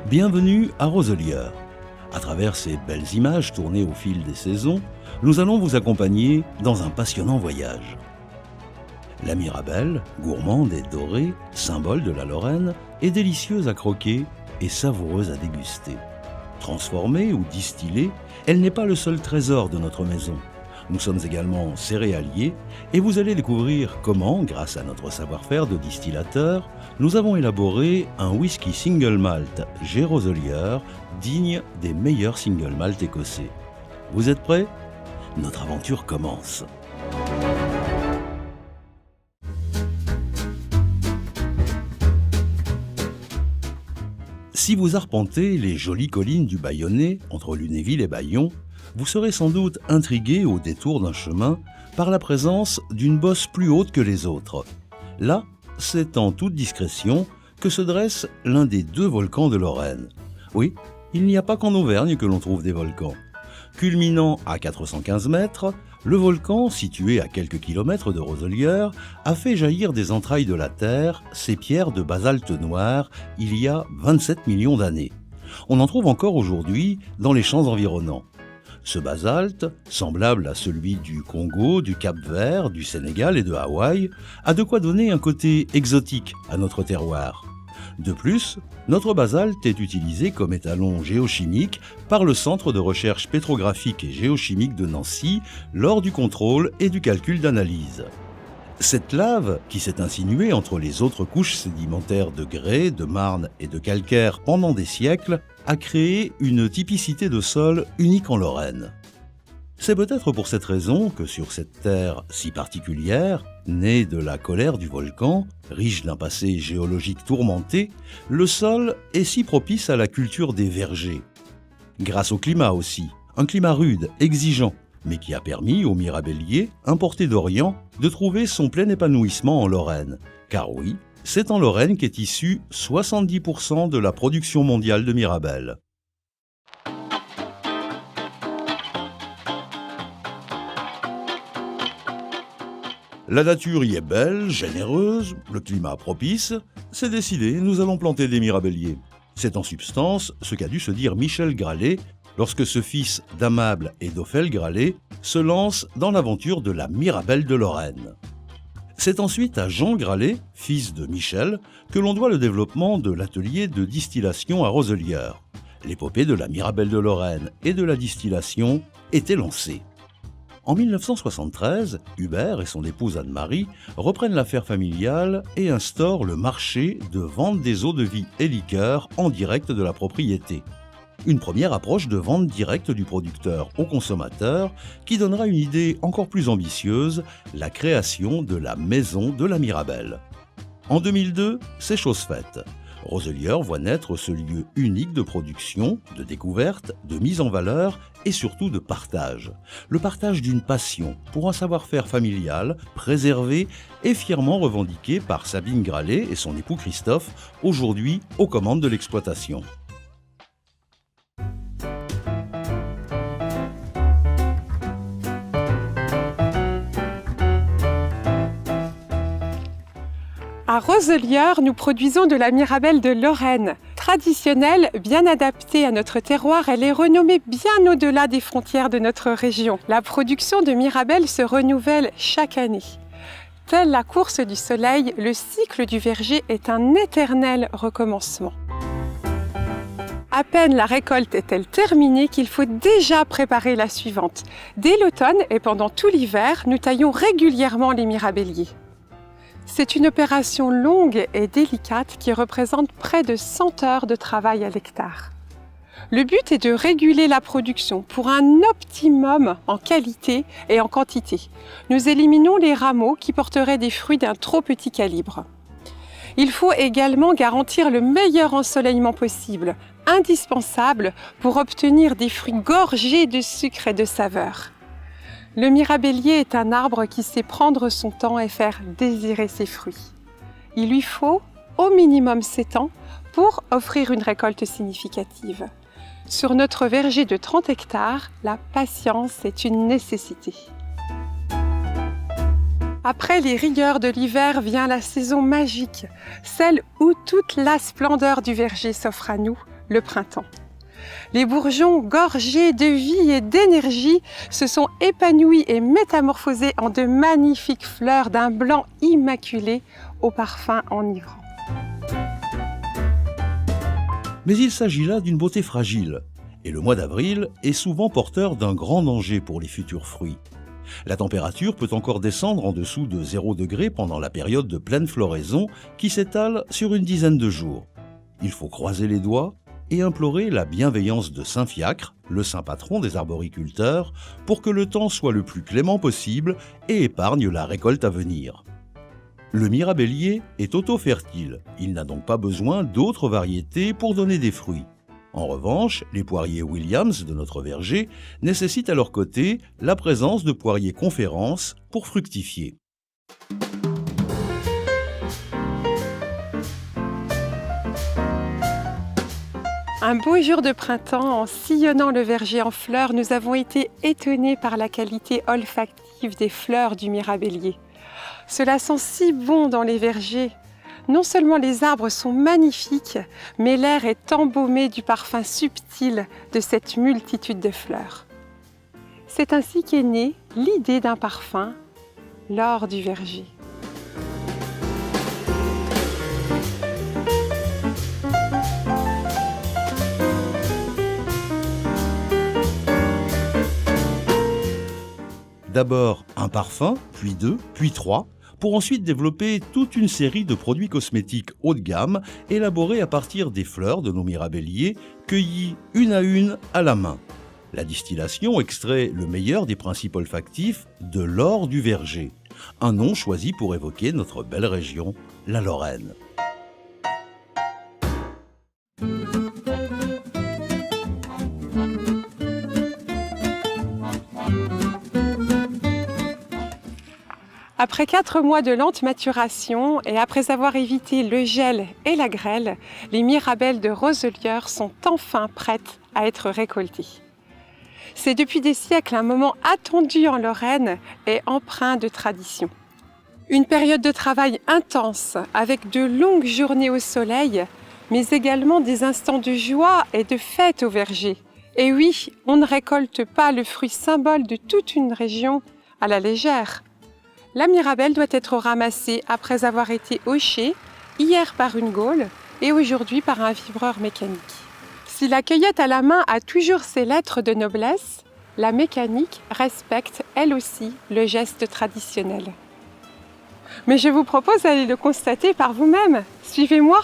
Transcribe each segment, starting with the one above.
Bienvenue à Roselière. À travers ces belles images tournées au fil des saisons, nous allons vous accompagner dans un passionnant voyage. La Mirabelle, gourmande et dorée, symbole de la Lorraine, est délicieuse à croquer et savoureuse à déguster. Transformée ou distillée, elle n'est pas le seul trésor de notre maison. Nous sommes également céréaliers et vous allez découvrir comment, grâce à notre savoir-faire de distillateur, nous avons élaboré un whisky single malt J. Roselière digne des meilleurs single malt écossais. Vous êtes prêts ? Notre aventure commence. Si vous arpentez les jolies collines du Bayonnais, entre Lunéville et Bayon, vous serez sans doute intrigué au détour d'un chemin par la présence d'une bosse plus haute que les autres. Là, c'est en toute discrétion que se dresse l'un des 2 volcans de Lorraine. Oui, il n'y a pas qu'en Auvergne que l'on trouve des volcans. Culminant à 415 mètres, le volcan, situé à quelques kilomètres de Roselière, a fait jaillir des entrailles de la Terre ces pierres de basalte noir il y a 27 millions d'années. On en trouve encore aujourd'hui dans les champs environnants. Ce basalte, semblable à celui du Congo, du Cap-Vert, du Sénégal et de Hawaï, a de quoi donner un côté exotique à notre terroir. De plus, notre basalte est utilisé comme étalon géochimique par le Centre de recherche pétrographique et géochimique de Nancy lors du contrôle et du calcul d'analyse. Cette lave, qui s'est insinuée entre les autres couches sédimentaires de grès, de marne et de calcaire pendant des siècles, a créé une typicité de sol unique en Lorraine. C'est peut-être pour cette raison que sur cette terre si particulière, née de la colère du volcan, riche d'un passé géologique tourmenté, le sol est si propice à la culture des vergers. Grâce au climat aussi, un climat rude, exigeant, mais qui a permis au mirabellier, importé d'Orient, de trouver son plein épanouissement en Lorraine. Car oui, c'est en Lorraine qu'est issue 70% de la production mondiale de Mirabelle. La nature y est belle, généreuse, le climat propice. C'est décidé, nous allons planter des mirabelliers. C'est en substance ce qu'a dû se dire Michel Gralet lorsque ce fils d'Amable et d'Ophèle Gralet se lance dans l'aventure de la Mirabelle de Lorraine. C'est ensuite à Jean Gralet, fils de Michel, que l'on doit le développement de l'atelier de distillation à Roselière. L'épopée de la Mirabelle de Lorraine et de la distillation était lancée. En 1973, Hubert et son épouse Anne-Marie reprennent l'affaire familiale et instaurent le marché de vente des eaux-de-vie et liqueurs en direct de la propriété. Une première approche de vente directe du producteur au consommateur qui donnera une idée encore plus ambitieuse, la création de la Maison de la Mirabelle. En 2002, c'est chose faite. Roselière voit naître ce lieu unique de production, de découverte, de mise en valeur et surtout de partage. Le partage d'une passion pour un savoir-faire familial, préservé et fièrement revendiqué par Sabine Gralet et son époux Christophe, aujourd'hui aux commandes de l'exploitation. À Roselière, nous produisons de la Mirabelle de Lorraine. Traditionnelle, bien adaptée à notre terroir, elle est renommée bien au-delà des frontières de notre région. La production de Mirabelle se renouvelle chaque année. Telle la course du soleil, le cycle du verger est un éternel recommencement. À peine la récolte est-elle terminée qu'il faut déjà préparer la suivante. Dès l'automne et pendant tout l'hiver, nous taillons régulièrement les mirabelliers. C'est une opération longue et délicate qui représente près de 100 heures de travail à l'hectare. Le but est de réguler la production pour un optimum en qualité et en quantité. Nous éliminons les rameaux qui porteraient des fruits d'un trop petit calibre. Il faut également garantir le meilleur ensoleillement possible, indispensable pour obtenir des fruits gorgés de sucre et de saveur. Le mirabellier est un arbre qui sait prendre son temps et faire désirer ses fruits. Il lui faut au minimum 7 ans pour offrir une récolte significative. Sur notre verger de 30 hectares, la patience est une nécessité. Après les rigueurs de l'hiver vient la saison magique, celle où toute la splendeur du verger s'offre à nous, le printemps. Les bourgeons, gorgés de vie et d'énergie, se sont épanouis et métamorphosés en de magnifiques fleurs d'un blanc immaculé au parfum enivrant. Mais il s'agit là d'une beauté fragile, et le mois d'avril est souvent porteur d'un grand danger pour les futurs fruits. La température peut encore descendre en dessous de 0 degré pendant la période de pleine floraison qui s'étale sur une dizaine de jours. Il faut croiser les doigts et implorer la bienveillance de Saint Fiacre, le saint patron des arboriculteurs, pour que le temps soit le plus clément possible et épargne la récolte à venir. Le mirabellier est auto-fertile, il n'a donc pas besoin d'autres variétés pour donner des fruits. En revanche, les poiriers Williams de notre verger nécessitent à leur côté la présence de poiriers Conférence pour fructifier. Un beau jour de printemps, en sillonnant le verger en fleurs, nous avons été étonnés par la qualité olfactive des fleurs du mirabellier. Cela sent si bon dans les vergers. Non seulement les arbres sont magnifiques, mais l'air est embaumé du parfum subtil de cette multitude de fleurs. C'est ainsi qu'est née l'idée d'un parfum, l'or du verger. D'abord un parfum, puis 2, puis 3, pour ensuite développer toute une série de produits cosmétiques haut de gamme élaborés à partir des fleurs de nos mirabelliers, cueillies une à la main. La distillation extrait le meilleur des principes olfactifs de l'or du verger, un nom choisi pour évoquer notre belle région, la Lorraine. Après 4 mois de lente maturation et après avoir évité le gel et la grêle, les mirabelles de Roselière sont enfin prêtes à être récoltées. C'est depuis des siècles un moment attendu en Lorraine et empreint de tradition. Une période de travail intense avec de longues journées au soleil, mais également des instants de joie et de fête au verger. Et oui, on ne récolte pas le fruit symbole de toute une région à la légère. La mirabelle doit être ramassée après avoir été hochée, hier par une gaule et aujourd'hui par un vibreur mécanique. Si la cueillette à la main a toujours ses lettres de noblesse, la mécanique respecte elle aussi le geste traditionnel. Mais je vous propose d'aller le constater par vous-même. Suivez-moi.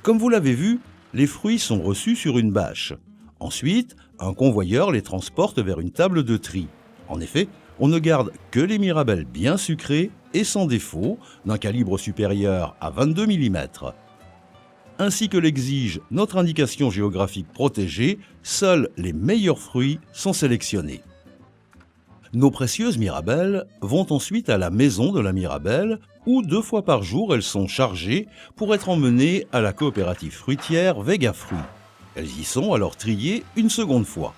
Comme vous l'avez vu, les fruits sont reçus sur une bâche. Ensuite, un convoyeur les transporte vers une table de tri. En effet, on ne garde que les mirabelles bien sucrées et sans défaut, d'un calibre supérieur à 22 mm. Ainsi que l'exige notre indication géographique protégée, seuls les meilleurs fruits sont sélectionnés. Nos précieuses mirabelles vont ensuite à la maison de la mirabelle où 2 fois par jour elles sont chargées pour être emmenées à la coopérative fruitière Vega Fruits. Elles y sont alors triées une seconde fois.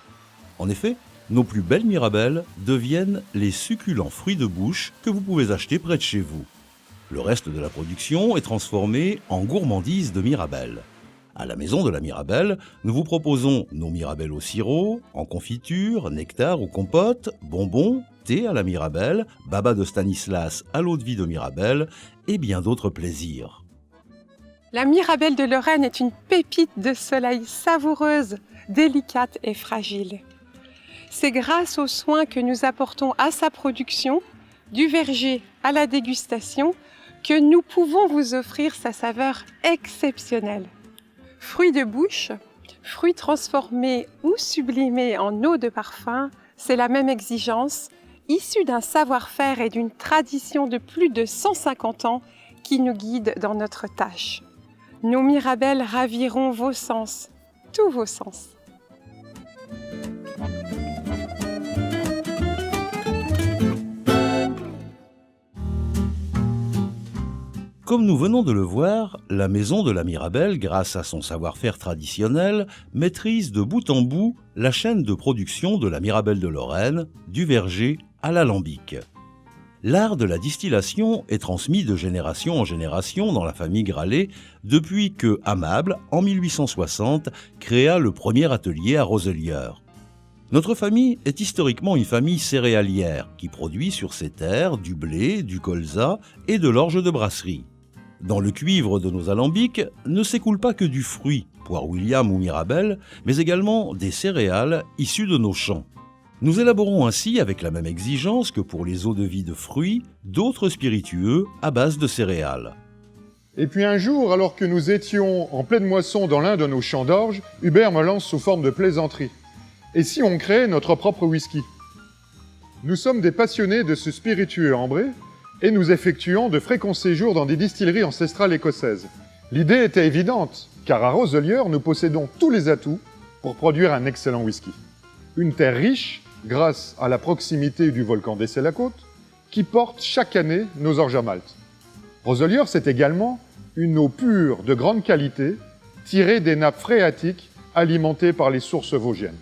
En effet, nos plus belles mirabelles deviennent les succulents fruits de bouche que vous pouvez acheter près de chez vous. Le reste de la production est transformé en gourmandise de mirabelle. À la maison de la mirabelle, nous vous proposons nos mirabelles au sirop, en confiture, nectar ou compote, bonbons, thé à la mirabelle, baba de Stanislas à l'eau de vie de mirabelle et bien d'autres plaisirs. La mirabelle de Lorraine est une pépite de soleil savoureuse, délicate et fragile. C'est grâce aux soins que nous apportons à sa production, du verger à la dégustation, que nous pouvons vous offrir sa saveur exceptionnelle. Fruits de bouche, fruits transformés ou sublimés en eau de parfum, c'est la même exigence, issue d'un savoir-faire et d'une tradition de plus de 150 ans qui nous guide dans notre tâche. Nos mirabelles raviront vos sens, tous vos sens. Comme nous venons de le voir, la maison de la mirabelle, grâce à son savoir-faire traditionnel, maîtrise de bout en bout la chaîne de production de la mirabelle de Lorraine, du verger à l'alambic. L'art de la distillation est transmis de génération en génération dans la famille Gralet depuis que Amable, en 1860, créa le premier atelier à Roselières. Notre famille est historiquement une famille céréalière qui produit sur ses terres du blé, du colza et de l'orge de brasserie. Dans le cuivre de nos alambics ne s'écoule pas que du fruit, poire William ou Mirabelle, mais également des céréales issues de nos champs. Nous élaborons ainsi, avec la même exigence que pour les eaux-de-vie de fruits, d'autres spiritueux à base de céréales. Et puis un jour, alors que nous étions en pleine moisson dans l'un de nos champs d'orge, Hubert me lance sous forme de plaisanterie. Et si on créait notre propre whisky? Nous sommes des passionnés de ce spiritueux ambré et nous effectuons de fréquents séjours dans des distilleries ancestrales écossaises. L'idée était évidente, car à Roselières, nous possédons tous les atouts pour produire un excellent whisky. Une terre riche, grâce à la proximité du volcan d'Essey-la-Côte, qui porte chaque année nos orges à malt. Roselières, c'est également une eau pure de grande qualité, tirée des nappes phréatiques alimentées par les sources vosgiennes.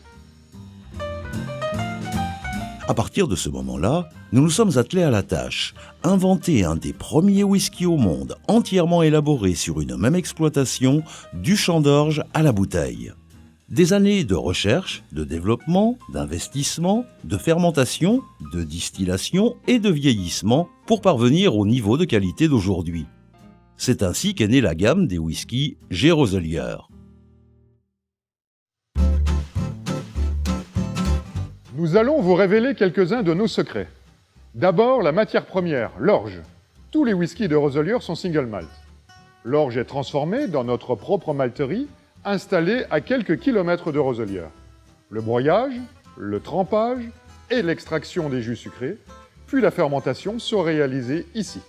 À partir de ce moment-là, nous nous sommes attelés à la tâche, inventer un des premiers whiskies au monde entièrement élaboré sur une même exploitation, du champ d'orge à la bouteille. Des années de recherche, de développement, d'investissement, de fermentation, de distillation et de vieillissement pour parvenir au niveau de qualité d'aujourd'hui. C'est ainsi qu'est née la gamme des whiskies G. Roselières. Nous allons vous révéler quelques-uns de nos secrets. D'abord, la matière première, l'orge. Tous les whiskies de Roselières sont single malt. L'orge est transformée dans notre propre malterie, installée à quelques kilomètres de Roselières. Le broyage, le trempage et l'extraction des jus sucrés, puis la fermentation sont réalisés ici.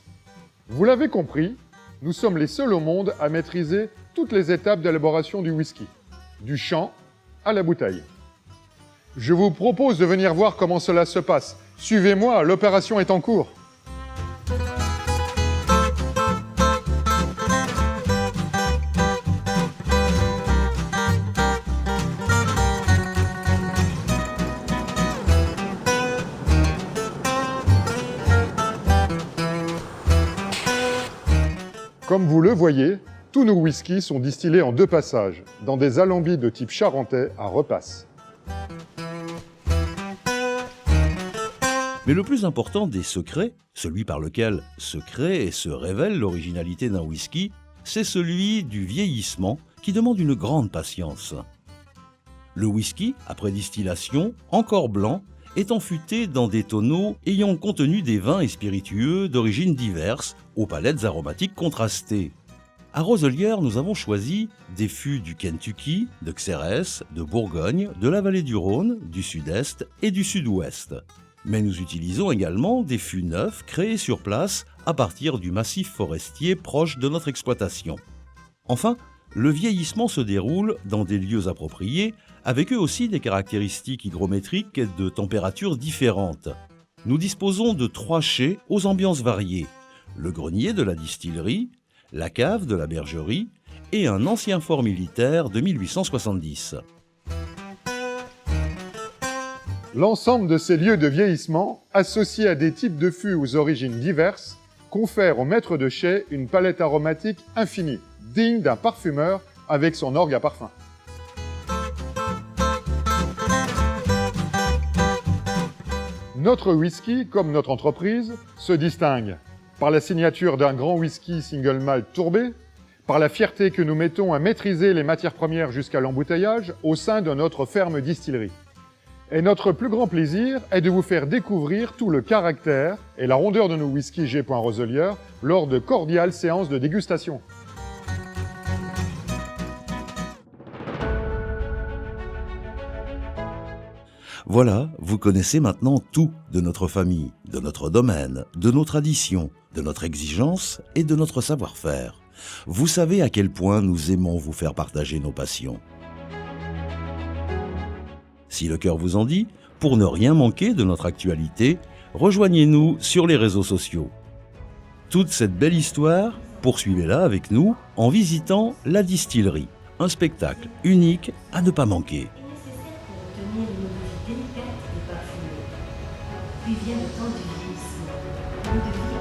Vous l'avez compris, nous sommes les seuls au monde à maîtriser toutes les étapes d'élaboration du whisky, du champ à la bouteille. Je vous propose de venir voir comment cela se passe. Suivez-moi, l'opération est en cours. Comme vous le voyez, tous nos whiskies sont distillés en 2 passages, dans des alambics de type charentais à repasse. Mais le plus important des secrets, celui par lequel se crée et se révèle l'originalité d'un whisky, c'est celui du vieillissement qui demande une grande patience. Le whisky, après distillation, encore blanc, est enfuté dans des tonneaux ayant contenu des vins et spiritueux d'origines diverses, aux palettes aromatiques contrastées. À Roselières, nous avons choisi des fûts du Kentucky, de Xérès, de Bourgogne, de la vallée du Rhône, du sud-est et du sud-ouest. Mais nous utilisons également des fûts neufs créés sur place à partir du massif forestier proche de notre exploitation. Enfin, le vieillissement se déroule dans des lieux appropriés, avec eux aussi des caractéristiques hygrométriques et de températures différentes. Nous disposons de 3 chais aux ambiances variées, le grenier de la distillerie, la cave de la bergerie et un ancien fort militaire de 1870. L'ensemble de ces lieux de vieillissement, associés à des types de fûts aux origines diverses, confère au maître de chai une palette aromatique infinie, digne d'un parfumeur avec son orgue à parfum. Notre whisky, comme notre entreprise, se distingue par la signature d'un grand whisky single malt tourbé, par la fierté que nous mettons à maîtriser les matières premières jusqu'à l'embouteillage au sein de notre ferme distillerie. Et notre plus grand plaisir est de vous faire découvrir tout le caractère et la rondeur de nos whiskies G. Roselières lors de cordiales séances de dégustation. Voilà, vous connaissez maintenant tout de notre famille, de notre domaine, de nos traditions, de notre exigence et de notre savoir-faire. Vous savez à quel point nous aimons vous faire partager nos passions. Si le cœur vous en dit, pour ne rien manquer de notre actualité, rejoignez-nous sur les réseaux sociaux. Toute cette belle histoire, poursuivez-la avec nous en visitant la distillerie, un spectacle unique à ne pas manquer. Nécessaire pour obtenir une odeur délicate et parfumée. Puis vient le temps du vieillissement.